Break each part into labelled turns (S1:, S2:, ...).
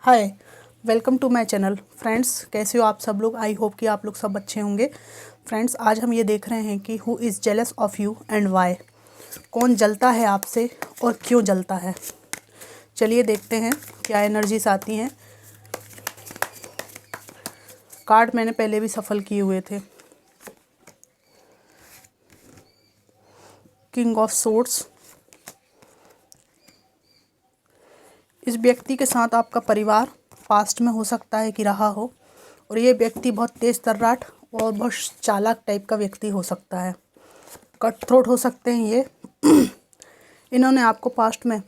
S1: Hi, welcome to my channel. Friends, कैसे हो आप सब लोग? आई होप कि आप लोग सब अच्छे होंगे। फ्रेंड्स, आज हम ये देख रहे हैं कि who is jealous of you and why. कौन जलता है आपसे और क्यों जलता है। चलिए देखते हैं क्या एनर्जीज आती हैं। कार्ड मैंने पहले भी सफल किए हुए थे। King of swords. इस व्यक्ति के साथ आपका परिवार पास्ट में हो सकता है कि रहा हो, और ये व्यक्ति बहुत तेज़ तर्राट और बहुत चालाक टाइप का व्यक्ति हो सकता है। कट थ्रोट हो सकते हैं ये। इन्होंने आपको पास्ट में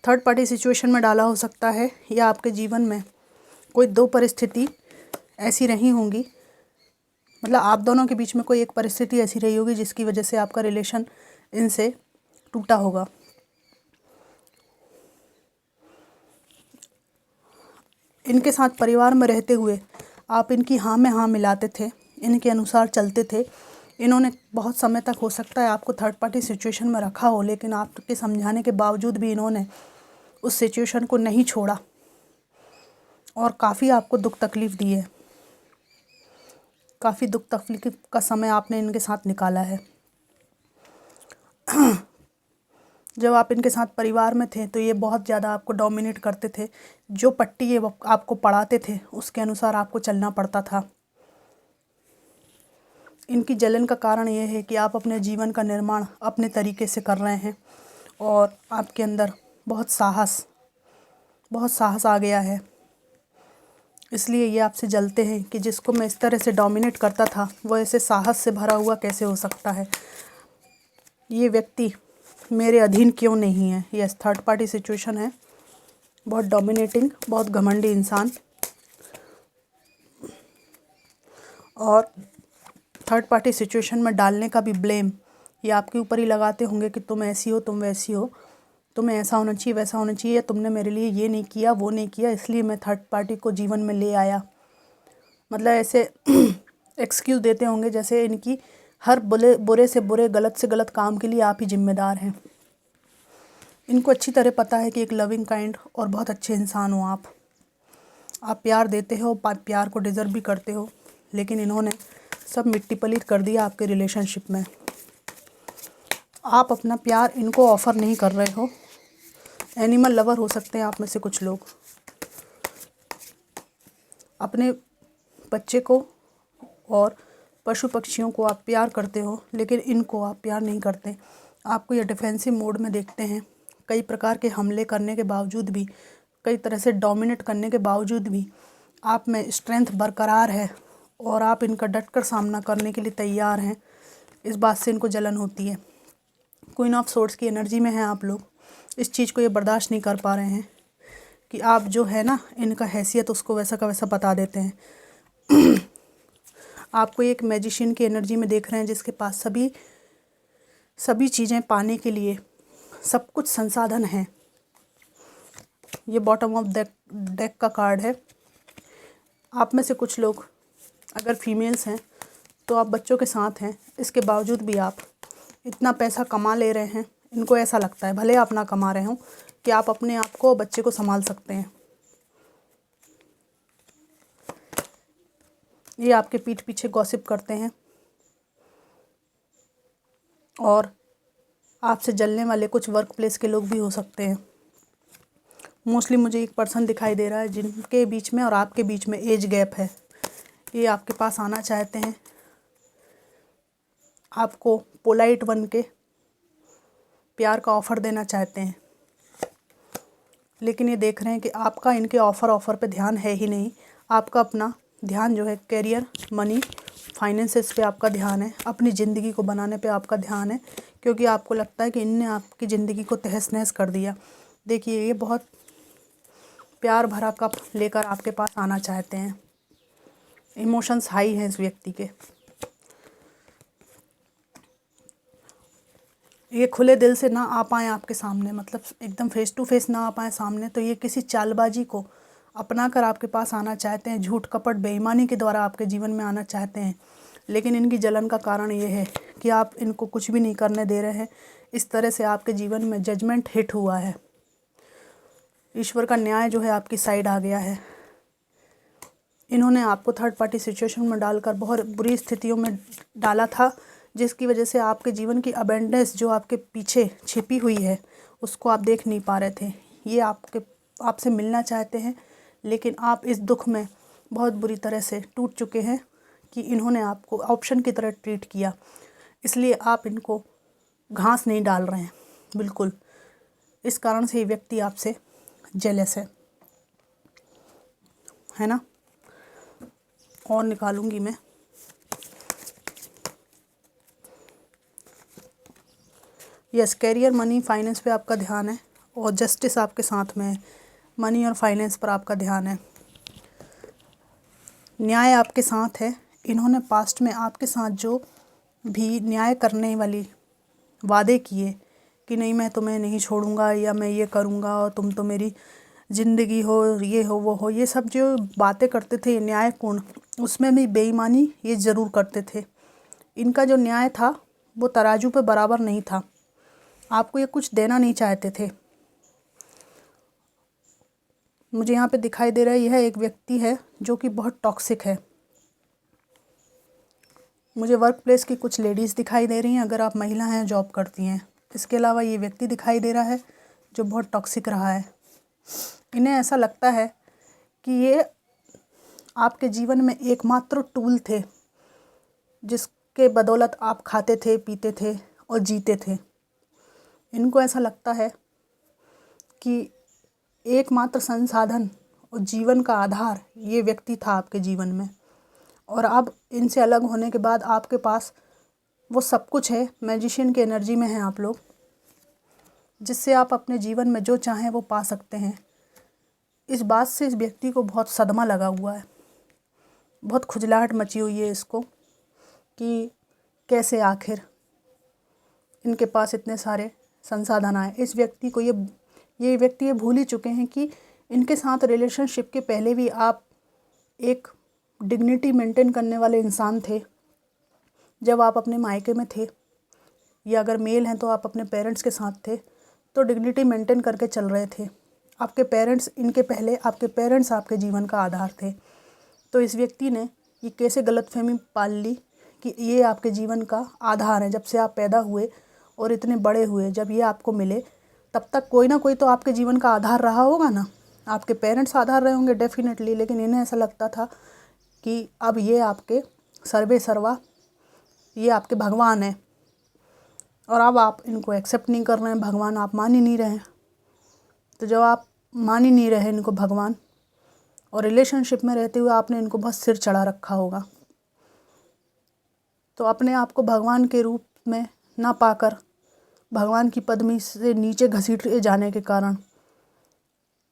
S1: थर्ड पार्टी सिचुएशन में डाला हो सकता है, या आपके जीवन में कोई दो परिस्थिति ऐसी रही होंगी, मतलब आप दोनों के बीच में कोई एक परिस्थिति ऐसी रही होगी जिसकी वजह से आपका रिलेशन इनसे टूटा होगा। इनके साथ परिवार में रहते हुए आप इनकी हाँ में हाँ मिलाते थे, इनके अनुसार चलते थे। इन्होंने बहुत समय तक हो सकता है आपको थर्ड पार्टी सिचुएशन में रखा हो, लेकिन आपके समझाने के बावजूद भी इन्होंने उस सिचुएशन को नहीं छोड़ा और काफ़ी आपको दुख तकलीफ़ दी है। काफ़ी दुख तकलीफ का समय आपने इनके साथ निकाला है। जब आप इनके साथ परिवार में थे तो ये बहुत ज़्यादा आपको डोमिनेट करते थे। जो पट्टी ये आपको पढ़ाते थे उसके अनुसार आपको चलना पड़ता था। इनकी जलन का कारण ये है कि आप अपने जीवन का निर्माण अपने तरीके से कर रहे हैं, और आपके अंदर बहुत साहस आ गया है। इसलिए ये आपसे जलते हैं कि जिसको मैं इस तरह से डोमिनेट करता था वो ऐसे साहस से भरा हुआ कैसे हो सकता है। ये व्यक्ति मेरे अधीन क्यों नहीं है। ये थर्ड पार्टी सिचुएशन है। बहुत डोमिनेटिंग, बहुत घमंडी इंसान, और थर्ड पार्टी सिचुएशन में डालने का भी ब्लेम ये आपके ऊपर ही लगाते होंगे कि तुम ऐसी हो, तुम वैसी हो, तुम्हें ऐसा होना चाहिए, वैसा होना चाहिए, या तुमने मेरे लिए ये नहीं किया, वो नहीं किया, इसलिए मैं थर्ड पार्टी को जीवन में ले आया। मतलब ऐसे एक्सक्यूज़ देते होंगे जैसे इनकी हर बुरे से बुरे, गलत से गलत काम के लिए आप ही जिम्मेदार हैं। इनको अच्छी तरह पता है कि एक लविंग काइंड और बहुत अच्छे इंसान हो आप प्यार देते हो, प्यार को डिज़र्व भी करते हो, लेकिन इन्होंने सब मिट्टी पलीत कर दिया आपके रिलेशनशिप में। आप अपना प्यार इनको ऑफ़र नहीं कर रहे हो। एनिमल लवर हो सकते हैं आप में से कुछ लोग। अपने बच्चे को और पशु पक्षियों को आप प्यार करते हो, लेकिन इनको आप प्यार नहीं करते। आपको ये डिफेंसिव मोड में देखते हैं। कई प्रकार के हमले करने के बावजूद भी, कई तरह से डोमिनेट करने के बावजूद भी आप में स्ट्रेंथ बरकरार है, और आप इनका डटकर सामना करने के लिए तैयार हैं। इस बात से इनको जलन होती है। क्वीन ऑफ सोर्ड्स की एनर्जी में हैं आप लोग। इस चीज़ को ये बर्दाश्त नहीं कर पा रहे हैं कि आप जो है ना, इनका हैसियत उसको वैसा का वैसा बता देते हैं। आपको एक मैजिशियन की एनर्जी में देख रहे हैं जिसके पास सभी चीज़ें पाने के लिए सब कुछ संसाधन हैं। ये बॉटम ऑफ डेक का कार्ड है। आप में से कुछ लोग अगर फीमेल्स हैं तो आप बच्चों के साथ हैं, इसके बावजूद भी आप इतना पैसा कमा ले रहे हैं। इनको ऐसा लगता है, भले आप ना कमा रहे हो, कि आप अपने आप को, बच्चे को संभाल सकते हैं। ये आपके पीठ पीछे गॉसिप करते हैं, और आपसे जलने वाले कुछ वर्क प्लेस के लोग भी हो सकते हैं। मोस्टली मुझे एक पर्सन दिखाई दे रहा है जिनके बीच में और आपके बीच में एज गैप है। ये आपके पास आना चाहते हैं, आपको पोलाइट बन के प्यार का ऑफ़र देना चाहते हैं, लेकिन ये देख रहे हैं कि आपका इनके ऑफ़र पे ध्यान है ही नहीं। आपका अपना ध्यान जो है कैरियर, मनी, फाइनेंसेस पे आपका ध्यान है, अपनी ज़िंदगी को बनाने पे आपका ध्यान है, क्योंकि आपको लगता है कि इनने आपकी ज़िंदगी को तहस नहस कर दिया। देखिए, ये बहुत प्यार भरा कप लेकर आपके पास आना चाहते हैं। इमोशंस हाई हैं इस व्यक्ति के। ये खुले दिल से ना आ पाएँ आपके सामने, मतलब एकदम फेस टू फेस ना आ पाएँ सामने, तो ये किसी चालबाजी को अपना कर आपके पास आना चाहते हैं। झूठ, कपट, बेईमानी के द्वारा आपके जीवन में आना चाहते हैं, लेकिन इनकी जलन का कारण ये है कि आप इनको कुछ भी नहीं करने दे रहे हैं। इस तरह से आपके जीवन में जजमेंट हिट हुआ है। ईश्वर का न्याय जो है आपकी साइड आ गया है। इन्होंने आपको थर्ड पार्टी सिचुएशन में डालकर बहुत बुरी स्थितियों में डाला था, जिसकी वजह से आपके जीवन की अबेंडेंस जो आपके पीछे छिपी हुई है उसको आप देख नहीं पा रहे थे। ये आपसे मिलना चाहते हैं, लेकिन आप इस दुख में बहुत बुरी तरह से टूट चुके हैं कि इन्होंने आपको ऑप्शन की तरह ट्रीट किया, इसलिए आप इनको घास नहीं डाल रहे हैं बिल्कुल। इस कारण से ये व्यक्ति आपसे जेलस है ना। और निकालूंगी मैं। यस, कैरियर, मनी, फाइनेंस पे आपका ध्यान है और जस्टिस आपके साथ में है। मनी और फाइनेंस पर आपका ध्यान है। न्याय आपके साथ है। इन्होंने पास्ट में आपके साथ जो भी न्याय करने वाली वादे किए कि नहीं मैं तुम्हें नहीं छोड़ूंगा या मैं ये करूंगा और तुम तो मेरी ज़िंदगी हो, ये हो वो हो, ये सब जो बातें करते थे न्यायपूर्ण, उसमें भी बेईमानी ये ज़रूर करते थे। इनका जो न्याय था वो तराजू पे बराबर नहीं था। आपको ये कुछ देना नहीं चाहते थे। मुझे यहाँ पे दिखाई दे रहा है यह एक व्यक्ति है जो कि बहुत टॉक्सिक है। मुझे वर्क प्लेस की कुछ लेडीज़ दिखाई दे रही हैं, अगर आप महिला हैं, जॉब करती हैं। इसके अलावा ये व्यक्ति दिखाई दे रहा है जो बहुत टॉक्सिक रहा है। इन्हें ऐसा लगता है कि ये आपके जीवन में एकमात्र टूल थे जिसके बदौलत आप खाते थे, पीते थे और जीते थे। इनको ऐसा लगता है कि एकमात्र संसाधन और जीवन का आधार ये व्यक्ति था आपके जीवन में, और अब इनसे अलग होने के बाद आपके पास वो सब कुछ है। मैजिशियन की एनर्जी में हैं आप लोग, जिससे आप अपने जीवन में जो चाहें वो पा सकते हैं। इस बात से इस व्यक्ति को बहुत सदमा लगा हुआ है, बहुत खुजलाहट मची हुई है इसको कि कैसे आखिर इनके पास इतने सारे संसाधन आए। इस व्यक्ति को ये व्यक्ति ये भूल ही चुके हैं कि इनके साथ रिलेशनशिप के पहले भी आप एक डिग्निटी मेंटेन करने वाले इंसान थे। जब आप अपने मायके में थे, या अगर मेल हैं तो आप अपने पेरेंट्स के साथ थे, तो डिग्निटी मेंटेन करके चल रहे थे। आपके पेरेंट्स, इनके पहले आपके पेरेंट्स आपके जीवन का आधार थे। तो इस व्यक्ति ने ये कैसे गलतफहमी पाल ली कि ये आपके जीवन का आधार है। जब से आप पैदा हुए और इतने बड़े हुए, जब ये आपको मिले, तब तक कोई ना कोई तो आपके जीवन का आधार रहा होगा ना। आपके पेरेंट्स आधार रहे होंगे डेफिनेटली, लेकिन इन्हें ऐसा लगता था कि अब ये आपके सर्वे सर्वा, ये आपके भगवान हैं, और अब आप इनको एक्सेप्ट नहीं कर रहे हैं। भगवान आप मान ही नहीं रहे हैं। तो जब आप मान ही नहीं रहे इनको भगवान, और रिलेशनशिप में रहते हुए आपने इनको बहुत सिर चढ़ा रखा होगा, तो अपने आप को भगवान के रूप में ना पाकर भगवान की पदवी से नीचे घसीटे जाने के कारण,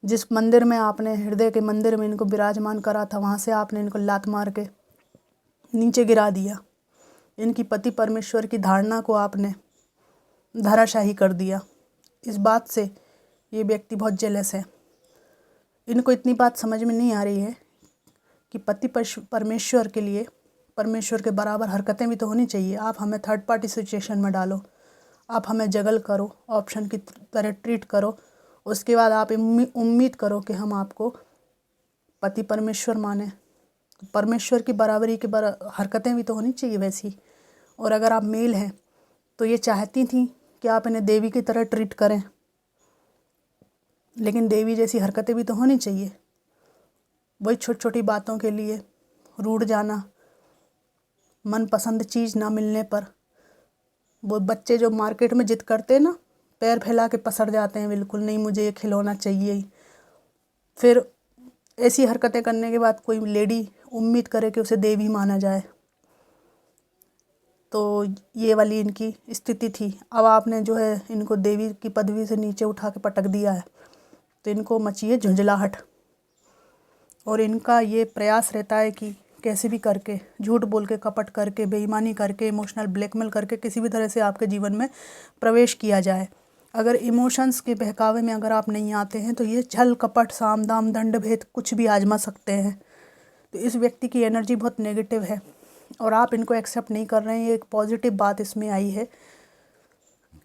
S1: जिस मंदिर में आपने, हृदय के मंदिर में इनको विराजमान करा था, वहाँ से आपने इनको लात मार के नीचे गिरा दिया। इनकी पति परमेश्वर की धारणा को आपने धराशाही कर दिया। इस बात से ये व्यक्ति बहुत जेलस है। इनको इतनी बात समझ में नहीं आ रही है कि पति परमेश्वर के लिए परमेश्वर के बराबर हरकतें भी तो होनी चाहिए। आप हमें थर्ड पार्टी सिचुएशन में डालो, आप हमें जगल करो, ऑप्शन की तरह ट्रीट करो, उसके बाद आप उम्मीद करो कि हम आपको पति परमेश्वर माने। परमेश्वर की बराबरी की हरकतें भी तो होनी चाहिए वैसी। और अगर आप मेल हैं तो ये चाहती थी कि आप इन्हें देवी की तरह ट्रीट करें, लेकिन देवी जैसी हरकतें भी तो होनी चाहिए। वही छोटी छोटी बातों के लिए रूठ जाना, मनपसंद चीज़ ना मिलने पर, वो बच्चे जो मार्केट में जिद करते हैं ना, पैर फैला के पसर जाते हैं, बिल्कुल नहीं मुझे ये खिलौना चाहिए ही। फिर ऐसी हरकतें करने के बाद कोई लेडी उम्मीद करे कि उसे देवी माना जाए, तो ये वाली इनकी स्थिति थी। अब आपने जो है इनको देवी की पदवी से नीचे उठा के पटक दिया है, तो इनको मची है झुंझलाहट। और इनका ये प्रयास रहता है कि कैसे भी करके, झूठ बोल के, कपट करके, बेईमानी करके, इमोशनल ब्लैकमेल करके किसी भी तरह से आपके जीवन में प्रवेश किया जाए। अगर इमोशंस के बहकावे में अगर आप नहीं आते हैं तो ये छल कपट, साम दाम दंड भेद कुछ भी आजमा सकते हैं। तो इस व्यक्ति की एनर्जी बहुत नेगेटिव है और आप इनको एक्सेप्ट नहीं कर रहे हैं। ये एक पॉजिटिव बात इसमें आई है,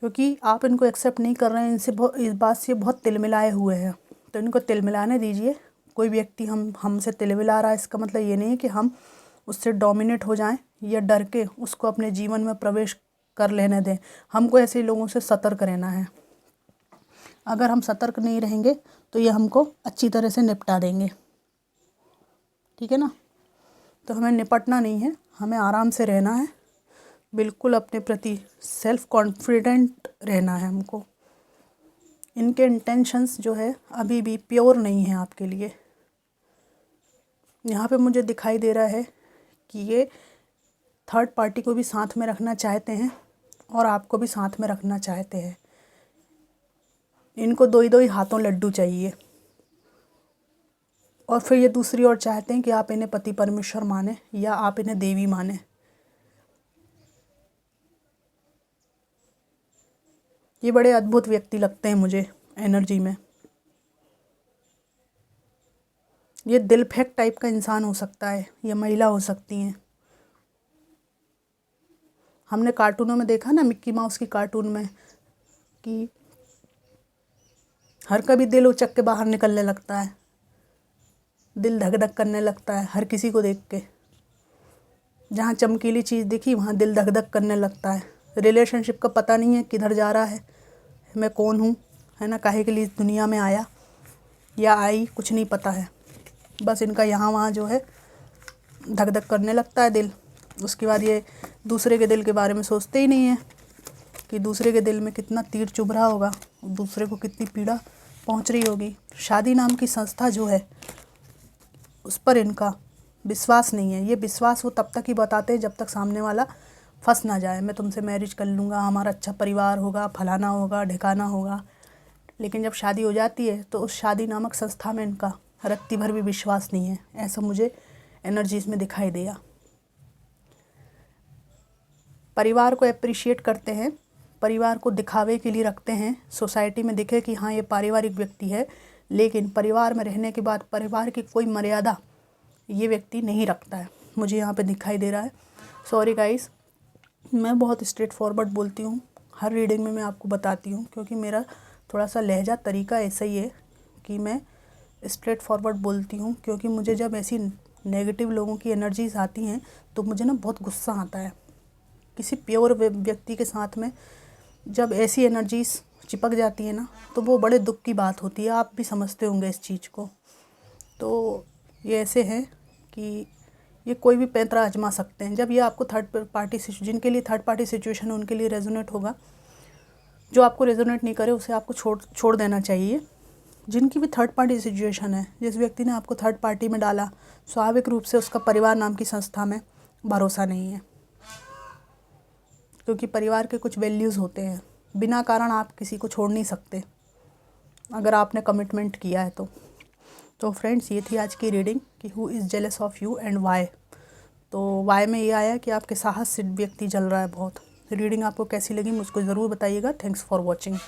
S1: क्योंकि आप इनको एक्सेप्ट नहीं कर रहे हैं। इनसे इस बात से बहुत तिलमिलाए हुए हैं तो इनको तिल मिलाने दीजिए। कोई व्यक्ति हमसे तिल मिला रहा है, इसका मतलब ये नहीं है कि हम उससे डोमिनेट हो जाएं या डर के उसको अपने जीवन में प्रवेश कर लेने दें। हमको ऐसे लोगों से सतर्क रहना है। अगर हम सतर्क नहीं रहेंगे तो ये हमको अच्छी तरह से निपटा देंगे, ठीक है ना। तो हमें निपटना नहीं है, हमें आराम से रहना है, बिल्कुल अपने प्रति सेल्फ कॉन्फिडेंट रहना है हमको। इनके इंटेंशंस जो है अभी भी प्योर नहीं है आपके लिए। यहाँ पे मुझे दिखाई दे रहा है कि ये थर्ड पार्टी को भी साथ में रखना चाहते हैं और आपको भी साथ में रखना चाहते हैं। इनको दो ही हाथों लड्डू चाहिए और फिर ये दूसरी ओर चाहते हैं कि आप इन्हें पति परमेश्वर माने या आप इन्हें देवी माने। ये बड़े अद्भुत व्यक्ति लगते हैं मुझे एनर्जी में। ये दिल फेंक टाइप का इंसान हो सकता है, ये महिला हो सकती हैं। हमने कार्टूनों में देखा ना, मिक्की माउस की कार्टून में, कि हर कभी दिल उचक के बाहर निकलने लगता है, दिल धक धक करने लगता है हर किसी को देख के। जहाँ चमकीली चीज़ दिखी वहाँ दिल धक धक करने लगता है। रिलेशनशिप का पता नहीं है किधर जा रहा है, मैं कौन हूँ, है ना, काहे के लिए इस दुनिया में आया या आई, कुछ नहीं पता है। बस इनका यहाँ वहाँ जो है धक धक करने लगता है दिल। उसके बाद ये दूसरे के दिल के बारे में सोचते ही नहीं है कि दूसरे के दिल में कितना तीर चुभ रहा होगा, दूसरे को कितनी पीड़ा पहुँच रही होगी। शादी नाम की संस्था जो है उस पर इनका विश्वास नहीं है। ये विश्वास वो तब तक ही बताते हैं जब तक सामने वाला फंस ना जाए। मैं तुमसे मैरिज कर लूँगा, हमारा अच्छा परिवार होगा, फलाना होगा, ढिकाना होगा। लेकिन जब शादी हो जाती है तो उस शादी नामक संस्था में इनका रत्ती भर भी विश्वास नहीं है। ऐसा मुझे एनर्जीज में दिखाई दिया। परिवार को अप्रिशिएट करते हैं, परिवार को दिखावे के लिए रखते हैं, सोसाइटी में दिखे कि हाँ ये पारिवारिक व्यक्ति है, लेकिन परिवार में रहने के बाद परिवार की कोई मर्यादा ये व्यक्ति नहीं रखता है। मुझे यहाँ पे दिखाई दे रहा है। सॉरी गाइस, मैं बहुत स्ट्रेट फॉरवर्ड बोलती हूँ, हर रीडिंग में मैं आपको बताती हूँ, क्योंकि मेरा थोड़ा सा लहजा तरीका ऐसा ही है कि मैं स्ट्रेट फॉरवर्ड बोलती हूँ। क्योंकि मुझे जब ऐसी नेगेटिव लोगों की एनर्जीज आती हैं तो मुझे ना बहुत गुस्सा आता है। किसी प्योर व्यक्ति के साथ में जब ऐसी एनर्जीज चिपक जाती है ना तो वो बड़े दुख की बात होती है। आप भी समझते होंगे इस चीज़ को। तो ये ऐसे है कि ये कोई भी पैंतरा आजमा सकते हैं। जब ये आपको जिनके लिए थर्ड पार्टी सिचुएशन है उनके लिए रेजोनेट होगा। जो आपको रेजोनेट नहीं करे उसे आपको छोड़ देना चाहिए। जिनकी भी थर्ड पार्टी सिचुएशन है, जिस व्यक्ति ने आपको थर्ड पार्टी में डाला, स्वाभाविक रूप से उसका परिवार नाम की संस्था में भरोसा नहीं है। क्योंकि परिवार के कुछ वैल्यूज़ होते हैं, बिना कारण आप किसी को छोड़ नहीं सकते अगर आपने कमिटमेंट किया है तो फ्रेंड्स, ये थी आज की रीडिंग कि who is jealous of you and why. तो वाई में ये आया कि आपके साहस से व्यक्ति जल रहा है बहुत। रीडिंग आपको कैसी लगी मुझको ज़रूर बताइएगा। Thanks for watching.